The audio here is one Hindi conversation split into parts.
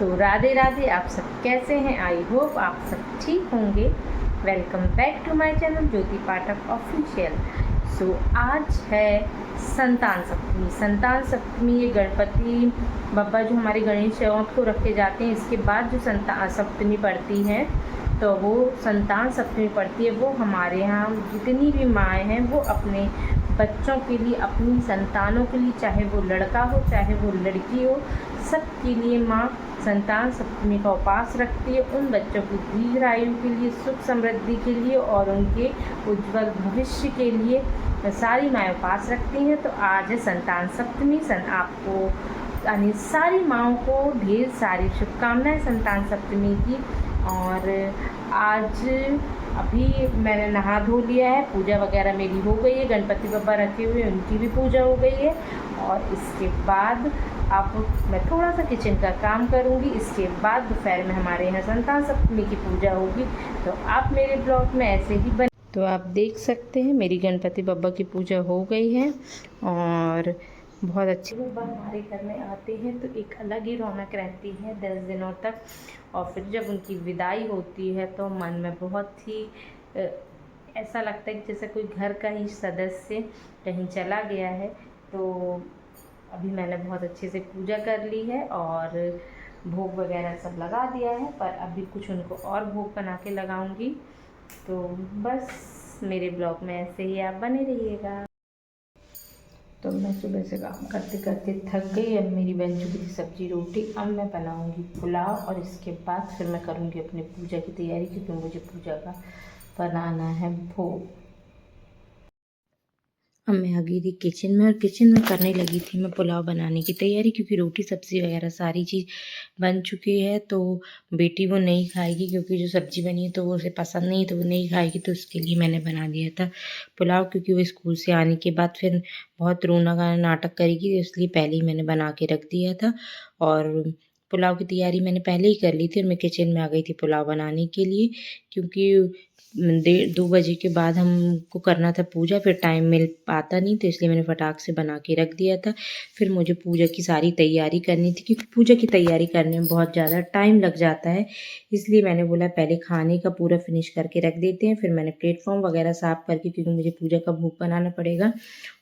तो राधे राधे। आप सब कैसे हैं? आई होप आप सब ठीक होंगे। Welcome back to my channel Jyoti Pathak official. So आज है संतान सप्तमी। संतान सप्तमी ये गणपति बप्पा जो हमारे गणेश चौथ को रखे जाते हैं, इसके बाद जो संतान सप्तमी पड़ती है तो वो संतान सप्तमी पड़ती है। वो हमारे यहाँ जितनी भी माएँ हैं वो अपने बच्चों के लिए, अपनी संतानों के लिए, चाहे वो लड़का हो चाहे वो लड़की हो, सबके लिए माँ संतान सप्तमी का उपवास रखती है। उन बच्चों की दीर्घायु के लिए, सुख समृद्धि के लिए और उनके उज्जवल भविष्य के लिए सारी माएँ उपवास रखती हैं। तो आज है संतान सप्तमी। आपको यानी सारी माँओं को ढेर सारी शुभकामनाएं संतान सप्तमी की। और आज अभी मैंने नहा धो लिया है, पूजा वगैरह मेरी हो गई है, गणपति बप्पा रखे हुए उनकी भी पूजा हो गई है। और इसके बाद अब मैं थोड़ा सा किचन का काम करूंगी। इसके बाद दोपहर में हमारे यहाँ संतान सप्तमी की पूजा होगी। तो आप मेरे ब्लॉग में ऐसे ही बने। तो आप देख सकते हैं मेरी गणपति बप्पा की पूजा हो गई है और बहुत अच्छे लोग हमारे घर में आते हैं तो एक अलग ही रौनक रहती है 10 दिनों तक। और फिर जब उनकी विदाई होती है तो मन में बहुत ही ऐसा लगता है कि जैसे कोई घर का ही सदस्य कहीं चला गया है। तो अभी मैंने बहुत अच्छे से पूजा कर ली है और भोग वगैरह सब लगा दिया है, पर अभी कुछ उनको और भोग बना के लगाऊंगी। तो बस मेरे ब्लॉग में ऐसे ही आप बने रहिएगा। तो मैं सुबह से काम करते करते थक गई। अब मेरी बन चुकी थी सब्जी रोटी। अब मैं बनाऊंगी पुलाव और इसके बाद फिर मैं करूंगी अपनी पूजा की तैयारी, क्योंकि मुझे पूजा का बनाना है भोग। अब मैं आ गई थी किचन में और किचन में करने लगी थी मैं पुलाव बनाने की तैयारी, क्योंकि रोटी सब्ज़ी वगैरह सारी चीज़ बन चुकी है। तो बेटी वो नहीं खाएगी, क्योंकि जो सब्ज़ी बनी है तो वो उसे पसंद नहीं, तो वो नहीं खाएगी। तो उसके लिए मैंने बना दिया था पुलाव, क्योंकि वो स्कूल से आने के बाद फिर बहुत रोना गाना नाटक करेगी, इसलिए पहले ही मैंने बना के रख दिया था। और पुलाव की तैयारी मैंने पहले ही कर ली थी और मैं किचन में आ गई थी पुलाव बनाने के लिए, क्योंकि 2 बजे के बाद हमको करना था पूजा, फिर टाइम मिल पाता नहीं, तो इसलिए मैंने फटाक से बना के रख दिया था। फिर मुझे पूजा की सारी तैयारी करनी थी, क्योंकि पूजा की तैयारी करने में बहुत ज़्यादा टाइम लग जाता है। इसलिए मैंने बोला पहले खाने का पूरा फिनिश करके रख देते हैं। फिर मैंने प्लेटफॉर्म वगैरह साफ़ करके, क्योंकि मुझे पूजा का भोग बनाना पड़ेगा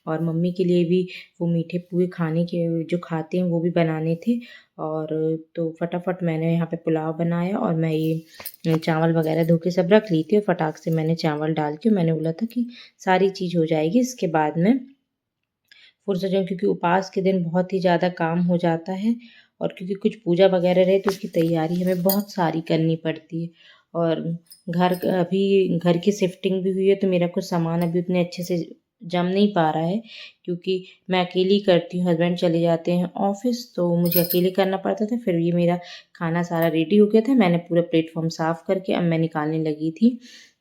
और मम्मी के लिए भी वो मीठे पुए खाने के जो खाते हैं वो भी बनाने थे। और तो फटाफट मैंने यहाँ पे पुलाव बनाया और मैं ये चावल वगैरह धो के सब रख ली थी और फटाक से मैंने चावल डाल के मैंने बोला था कि सारी चीज़ हो जाएगी, इसके बाद में फुर्सत जाऊँ, क्योंकि उपवास के दिन बहुत ही ज़्यादा काम हो जाता है। और क्योंकि कुछ पूजा वगैरह रहे तो उसकी तैयारी हमें बहुत सारी करनी पड़ती है। और अभी घर की शिफ्टिंग भी हुई है, तो मेरा कुछ सामान अभी उतने अच्छे से जम नहीं पा रहा है, क्योंकि मैं अकेली करती हूँ, हस्बैंड चले जाते हैं ऑफिस, तो मुझे अकेले करना पड़ता था। फिर ये मेरा खाना सारा रेडी हो गया था, मैंने पूरा प्लेटफॉर्म साफ़ करके अब मैं निकालने लगी थी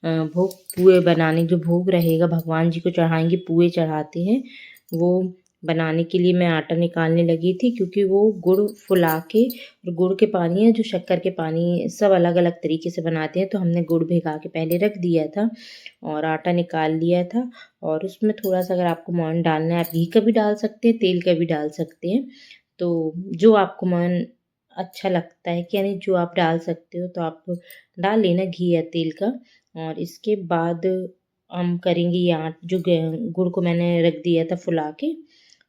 भोग। पुए बनाने, जो भोग रहेगा भगवान जी को चढ़ाएंगे, पुए चढ़ाते हैं, वो बनाने के लिए मैं आटा निकालने लगी थी। क्योंकि वो गुड़ फुला के, और गुड़ के पानी है जो शक्कर के पानी, सब अलग अलग तरीके से बनाते हैं, तो हमने गुड़ भिगा के पहले रख दिया था और आटा निकाल लिया था। और उसमें थोड़ा सा अगर आपको मोहन डालना है, आप घी का भी डाल सकते हैं, तेल का भी डाल सकते हैं। तो जो आपको मोहन अच्छा लगता है कि यानी जो आप डाल सकते हो, तो आप डाल लेना घी या तेल का। और इसके बाद हम करेंगे ये जो गुड़ को मैंने रख दिया था फुला के,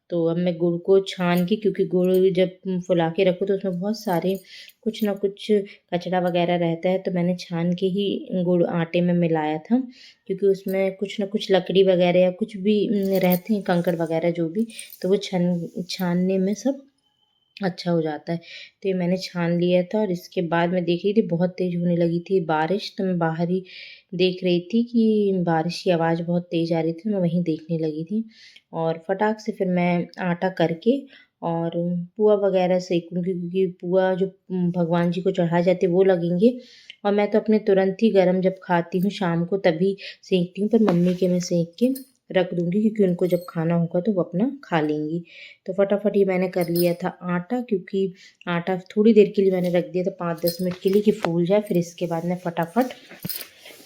तो अब मैं गुड़ को छान के, क्योंकि गुड़ जब फुला के रखो तो उसमें बहुत सारे कुछ ना कुछ कचरा वगैरह रहता है, तो मैंने छान के ही गुड़ आटे में मिलाया था, क्योंकि उसमें कुछ ना कुछ लकड़ी वगैरह या कुछ भी रहते हैं, कंकड़ वगैरह जो भी, तो वो छानने में सब अच्छा हो जाता है। तो ये मैंने छान लिया था और इसके बाद मैं देख रही थी बहुत तेज़ होने लगी थी बारिश, तो मैं बाहर ही देख रही थी कि बारिश की आवाज़ बहुत तेज़ आ रही थी, मैं वहीं देखने लगी थी। और फटाक से फिर मैं आटा करके और पुआ वगैरह सेकूँगी, क्योंकि पुआ जो भगवान जी को चढ़ाए जाते वो लगेंगे। और मैं तो अपने तुरंत ही गरम जब खाती हूँ शाम को तभी सेंकती हूँ, पर मम्मी के मैं सेंक के रख दूँगी, क्योंकि उनको जब खाना होगा तो वो अपना खा लेंगी। तो फटाफट ये मैंने कर लिया था आटा, क्योंकि आटा थोड़ी देर के लिए मैंने रख दिया था 5-10 मिनट के लिए कि फूल जाए। फिर इसके बाद मैं फटाफट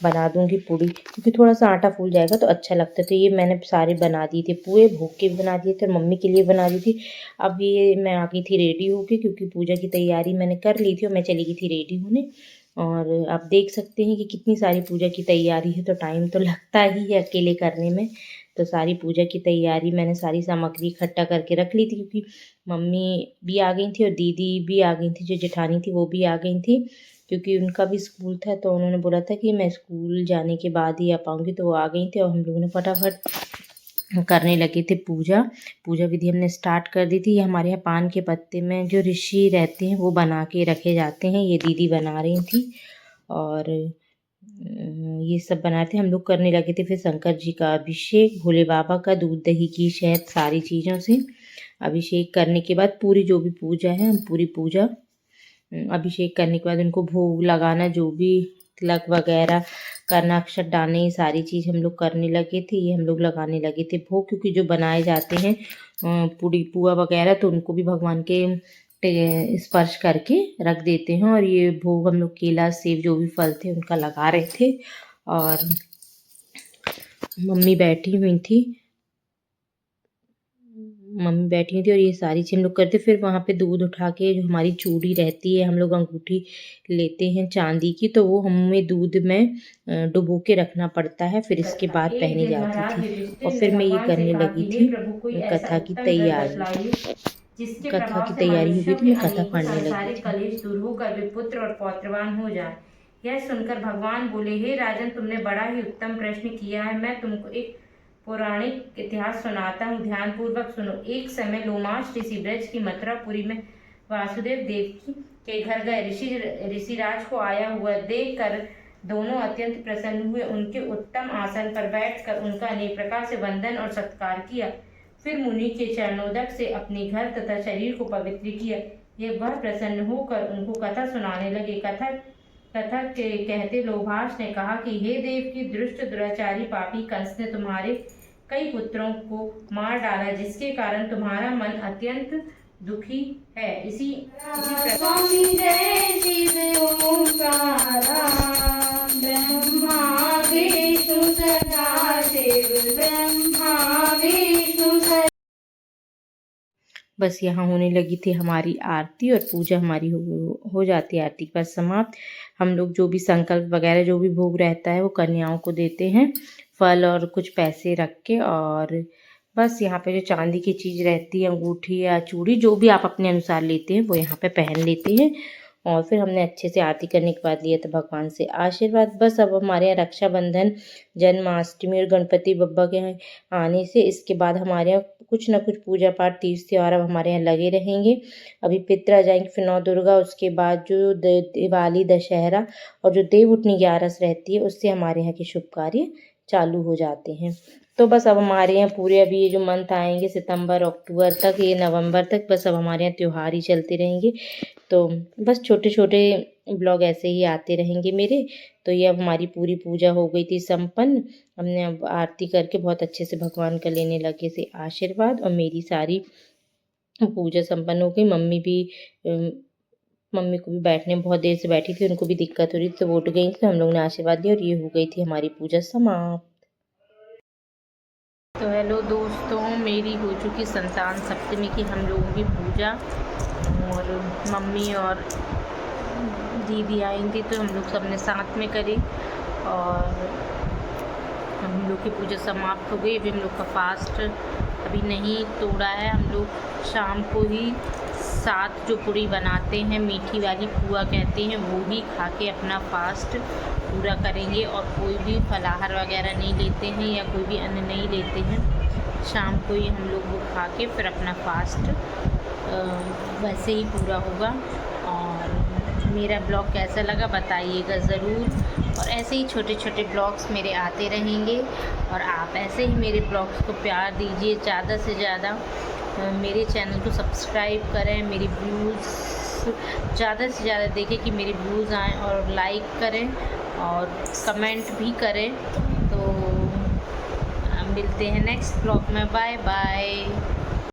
बना दूंगी पूड़ी, क्योंकि थोड़ा सा आटा फूल जाएगा तो अच्छा लगता है। तो ये मैंने सारे बना दिए थे, पूरे भोग के भी बना दिए थे, मम्मी के लिए बना दी थी। अब ये मैं आ गई थी रेडी होके, क्योंकि पूजा की तैयारी मैंने कर ली थी और मैं चली गई थी रेडी होने। और आप देख सकते हैं कि कितनी सारी पूजा की तैयारी है, तो टाइम तो लगता ही है अकेले करने में। तो सारी पूजा की तैयारी मैंने सारी सामग्री इकट्ठा करके रख ली थी, क्योंकि मम्मी भी आ गई थी और दीदी भी आ गई थी, जो जेठानी थी वो भी आ गई थी, क्योंकि उनका भी स्कूल था। तो उन्होंने बोला था कि मैं स्कूल जाने के बाद ही आ पाऊँगी, तो वो आ गई थी और हम लोगों ने फटाफट करने लगे थे पूजा विधि हमने स्टार्ट कर दी थी। ये हमारे यहाँ पान के पत्ते में जो ऋषि रहते हैं वो बना के रखे जाते हैं, ये दीदी बना रही थी और ये सब बनाते थे। हम लोग करने लगे थे फिर शंकर जी का अभिषेक, भोले बाबा का दूध दही घी शहद सारी चीज़ों से अभिषेक करने के बाद पूरी जो भी पूजा है, हम पूरी पूजा अभिषेक करने के बाद उनको भोग लगाना, जो भी तिलक वगैरह करना, अक्षत डालने, ये सारी चीज़ हम लोग करने लगे थे। ये हम लोग लगाने लगे थे भोग, क्योंकि जो बनाए जाते हैं पूड़ी पुआ वगैरह, तो उनको भी भगवान के स्पर्श करके रख देते हैं। और ये भोग हम लोग केला सेब जो भी फल थे उनका लगा रहे थे और मम्मी बैठी हुई थी और ये सारी चीज़ हम लोग करते। फिर वहाँ पे दूध उठा के जो हमारी चूड़ी रहती है, हम लोग अंगूठी लेते हैं चांदी की, तो वो हमें दूध में डुबो के रखना पड़ता है, फिर इसके बाद पहनी जाती थी। और फिर मैं ये करने लगी थी कथा की तैयारी। कथा की तैयारी हो गई थी, मैं कथा पढ़ने लगी थी। कलेश दूर होकर वे पुत्र और पौत्रवान हो जाए। यह सुनकर भगवान बोले, हे राजन, तुमने बड़ा ही उत्तम प्रश्न किया है। मैं तुमको एक पौराणिक इतिहास सुनाता हूँ, ध्यान पूर्वक सुनो। एक समय लोमाश ऋषि ब्रज की मथुरापुरी में वासुदेव देव के घर गए। ऋषिराज को आया हुआ देख कर दोनों अत्यंत प्रसन्न हुए। उनके उत्तम आसन पर बैठकर उनका अनेक प्रकार से वंदन और सत्कार किया। फिर मुनि के चरणोदक से अपने घर तथा शरीर को पवित्र किया। ये वह प्रसन्न होकर उनको कथा सुनाने लगे। कथा के कहते लोभास ने कहा कि हे देव की दुष्ट दुराचारी पापी कंस ने तुम्हारे कई पुत्रों को मार डाला, जिसके कारण तुम्हारा मन अत्यंत दुखी है। इसी स्वामी जय शिव ओंकारा, ब्रह्मा विष्णु सदाशिव, ब्रह्मा विष्णु सदा। बस यहाँ होने लगी थी हमारी आरती और पूजा हमारी हो जाती है आरती के बाद समाप्त। हम लोग जो भी संकल्प वगैरह जो भी भोग रहता है वो कन्याओं को देते हैं, फल और कुछ पैसे रख के। और बस यहाँ पे जो चांदी की चीज़ रहती है, अंगूठी या चूड़ी, जो भी आप अपने अनुसार लेते हैं वो यहाँ पे पहन लेते हैं। और फिर हमने अच्छे से आरती करने के बाद लिया था भगवान से आशीर्वाद। बस अब हमारे यहाँ रक्षाबंधन, जन्माष्टमी और गणपति बप्पा के आने से इसके बाद हमारे यहाँ कुछ ना कुछ पूजा पाठ तीज त्योहार अब हमारे यहाँ लगे रहेंगे। अभी पितर आ जाएंगे, फिर नौ दुर्गा, उसके बाद जो दिवाली, दशहरा और जो देव उठनी 11 रहती है, उससे हमारे यहाँ के शुभ कार्य चालू हो जाते हैं। तो बस अब हमारे यहाँ पूरे अभी ये जो मंथ आएंगे सितंबर अक्टूबर तक, ये नवंबर तक, बस अब हमारे यहाँ त्यौहार ही चलते रहेंगे। तो बस छोटे छोटे ब्लॉग ऐसे ही आते रहेंगे मेरे। तो ये अब हमारी पूरी पूजा हो गई थी संपन्न। हमने अब आरती करके बहुत अच्छे से भगवान का लेने लगे थे आशीर्वाद, और मेरी सारी पूजा संपन्न हो गई। मम्मी को भी बैठने में बहुत देर से बैठी थी, उनको भी दिक्कत हो रही थी, तो वो उठ गई थी, हम लोग ने आशीर्वाद लिया और ये हो गई थी हमारी पूजा समाप्त। तो हेलो दोस्तों, मेरी हो चुकी संतान सप्तमी की हम लोगों की पूजा, और मम्मी और दीदी आएंगी तो हम लोग सबने साथ में करी और हम लोग की पूजा समाप्त हो गई। अभी हम लोग का फास्ट अभी नहीं तोड़ा है। हम लोग शाम को ही 7 जो पूड़ी बनाते हैं, मीठी वाली पुआ कहते हैं, वो ही खा के अपना फास्ट पूरा करेंगे। और कोई भी फलाहार वगैरह नहीं लेते हैं या कोई भी अन्न नहीं लेते हैं। शाम को ही हम लोग वो खा के फिर अपना फास्ट वैसे ही पूरा होगा। और मेरा ब्लॉग कैसा लगा बताइएगा ज़रूर। और ऐसे ही छोटे छोटे ब्लॉग्स मेरे आते रहेंगे और आप ऐसे ही मेरे ब्लॉग्स को प्यार दीजिए ज़्यादा से ज़्यादा। मेरे चैनल को सब्सक्राइब करें, मेरी व्यूज़ ज़्यादा से ज़्यादा देखें कि मेरे व्यूज़ आएँ, और लाइक करें और कमेंट भी करें। तो मिलते हैं नेक्स्ट ब्लॉग में। Bye bye.